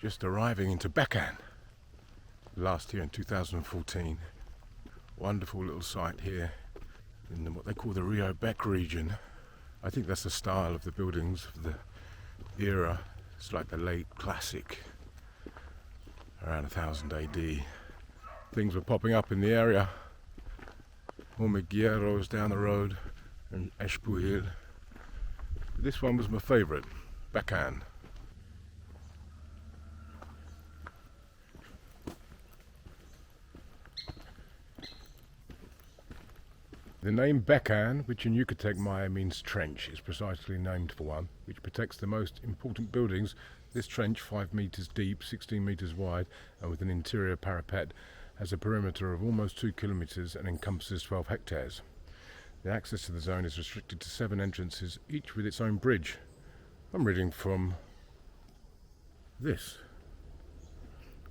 Just arriving into Becan last year in 2014. Wonderful little site here in what they call the Rio Bec region. I think that's the style of the buildings of the era. It's like the late classic, around 1000 AD. Things were popping up in the area. Hormiguero is down the road and Xpujil. This one was my favourite, Becan. The name Becan, which in Yucatec Maya means trench, is precisely named for one, which protects the most important buildings. This trench, 5 meters deep, 16 meters wide, and with an interior parapet, has a perimeter of almost 2 kilometers and encompasses 12 hectares. The access to the zone is restricted to 7 entrances, each with its own bridge. I'm reading from this.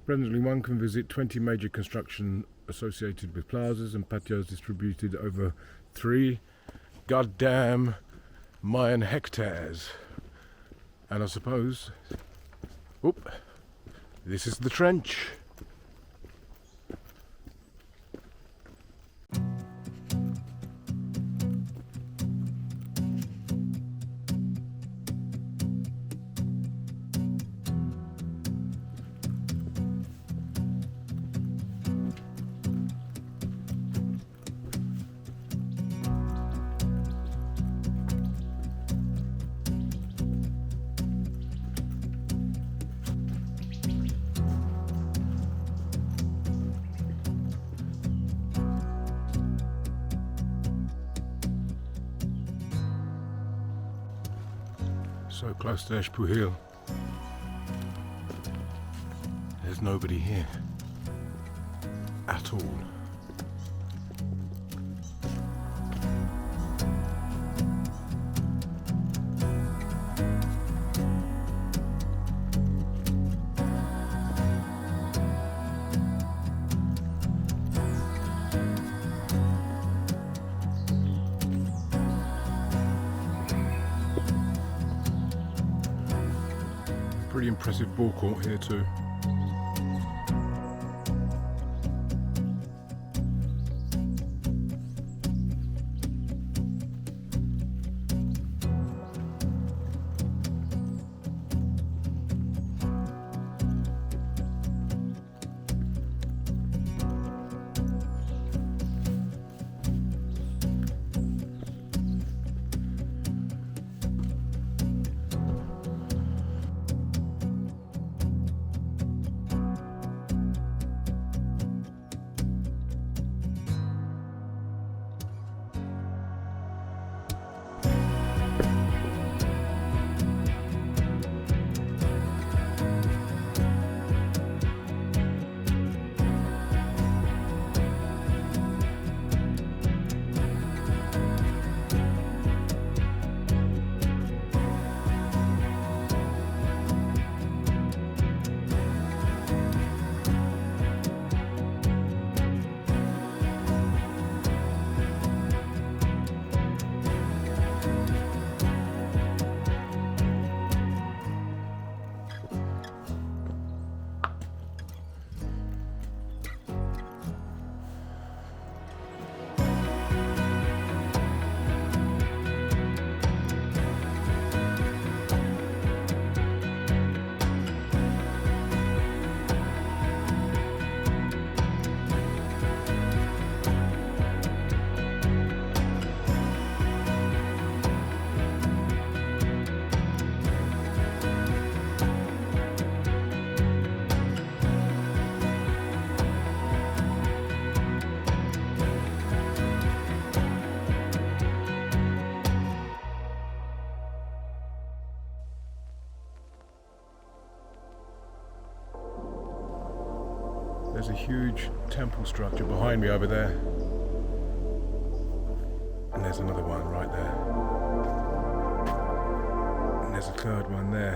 Presently, one can visit 20 major construction associated with plazas and patios distributed over 3 goddamn Mayan hectares. And I suppose, this is the trench. So close to Xpujil. There's nobody here at all. Pretty impressive ball court here too. There's a huge temple structure behind me over there. And there's another one right there. And there's a third one there.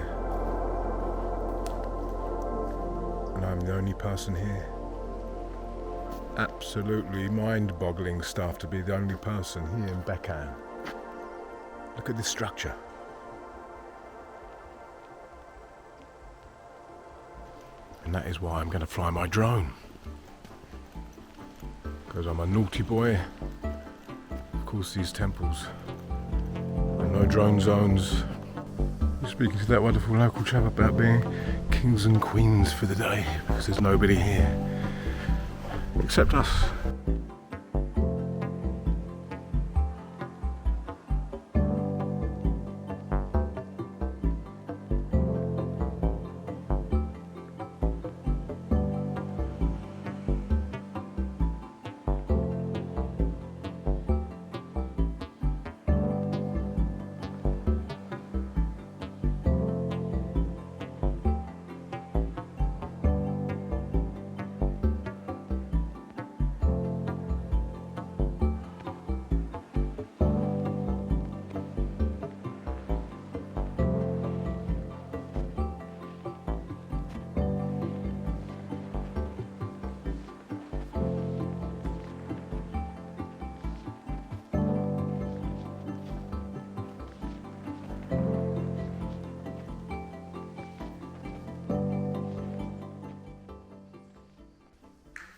And I'm the only person here. Absolutely mind-boggling stuff to be the only person here in Becan. Look at this structure. And that is why I'm going to fly my drone. Because I'm a naughty boy. Of course, these temples are no drone zones. We're speaking to that wonderful local chap about being kings and queens for the day, because there's nobody here except us.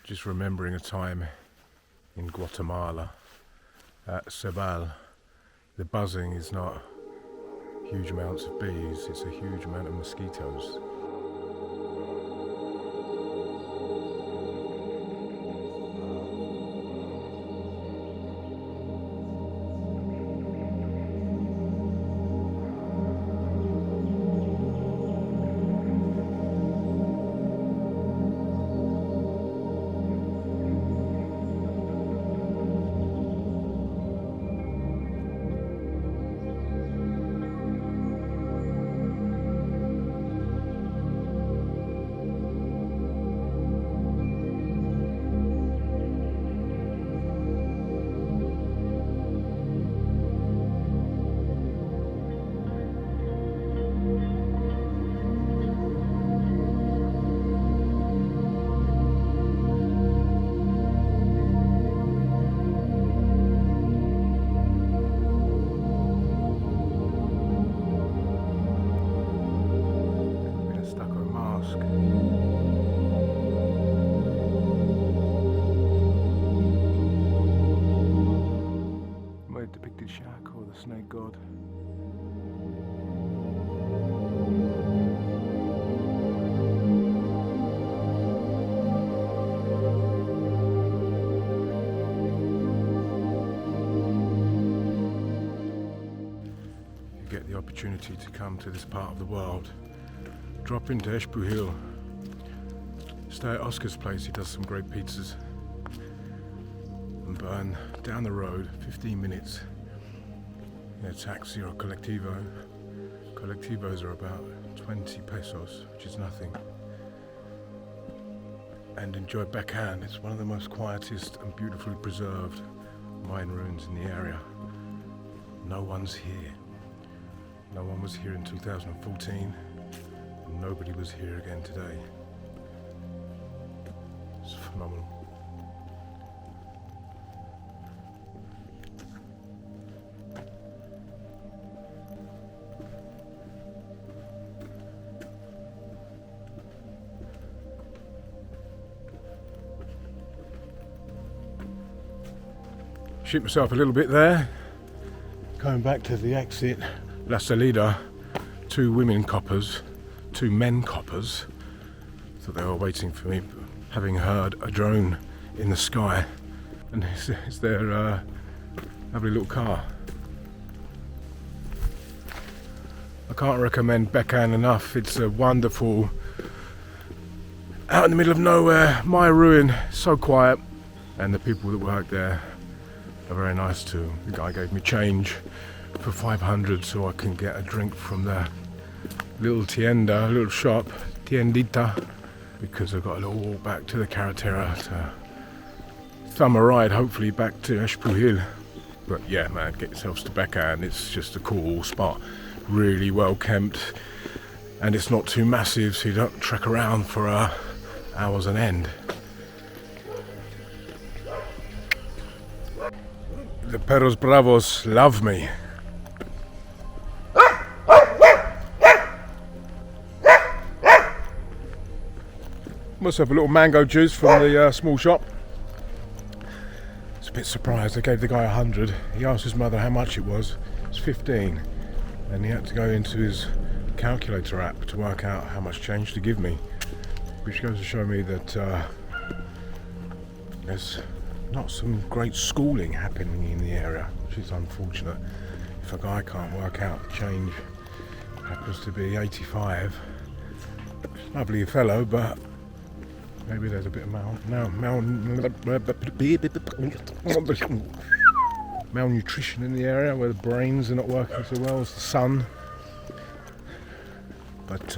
Just remembering a time in Guatemala at Xpujil. The buzzing is not huge amounts of bees, it's a huge amount of mosquitoes. Depicted shark or the snake god. You get the opportunity to come to this part of the world, drop into Xpujil, stay at Oscar's place, he does some great pizzas, and burn down the road 15 minutes in a taxi or a colectivo. Colectivos are about 20 pesos, which is nothing. And enjoy Becan. It's one of the most quietest and beautifully preserved Mayan ruins in the area. No one's here. No one was here in 2014, and nobody was here again today. It's phenomenal. Shoot myself a little bit there. Going back to the exit, La Salida, 2 women coppers, 2 men coppers. Thought they were waiting for me, having heard a drone in the sky. And it's their lovely little car. I can't recommend Becan enough. It's a wonderful, out in the middle of nowhere, my ruin, so quiet. And the people that work there are very nice too. The guy gave me change for 500 so I can get a drink from the little tienda, little shop, tiendita, because I've got a little walk back to the carretera to thumb a ride, hopefully back to Xpujil. But yeah, man, get yourselves to Becan. It's just a cool spot, really well kept, and it's not too massive, so you don't trek around for hours on end. The perros bravos love me. Must have a little mango juice from the small shop. A bit surprised. I gave the guy 100. He asked his mother how much it was. It's 15, and he had to go into his calculator app to work out how much change to give me, which goes to show me that there's not some great schooling happening in the area, which is unfortunate. If a guy can't work out the change, happens to be 85, lovely fellow, but maybe there's a bit of malnutrition in the area where the brains are not working so well as the sun. But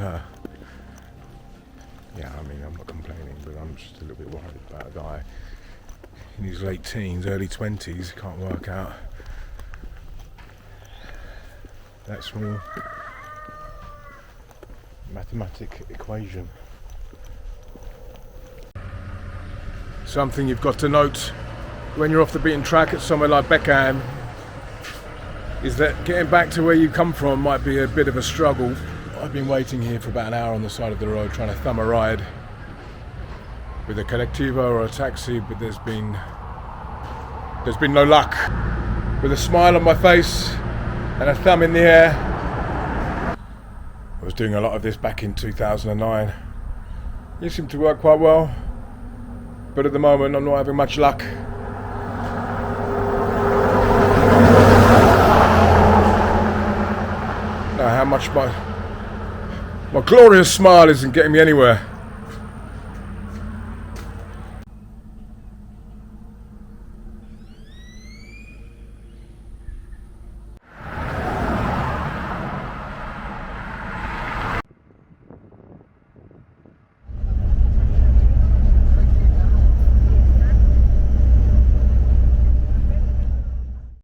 yeah, I mean, I'm not complaining, but I'm just a little bit worried about a guy in his late teens, early 20s, can't work out that small mathematic equation. Something you've got to note when you're off the beaten track at somewhere like Becan is that getting back to where you come from might be a bit of a struggle. I've been waiting here for about an hour on the side of the road trying to thumb a ride with a collectivo or a taxi, but there's been no luck. With a smile on my face and a thumb in the air. I was doing a lot of this back in 2009. It seemed to work quite well, but at the moment I'm not having much luck. How much my glorious smile isn't getting me anywhere.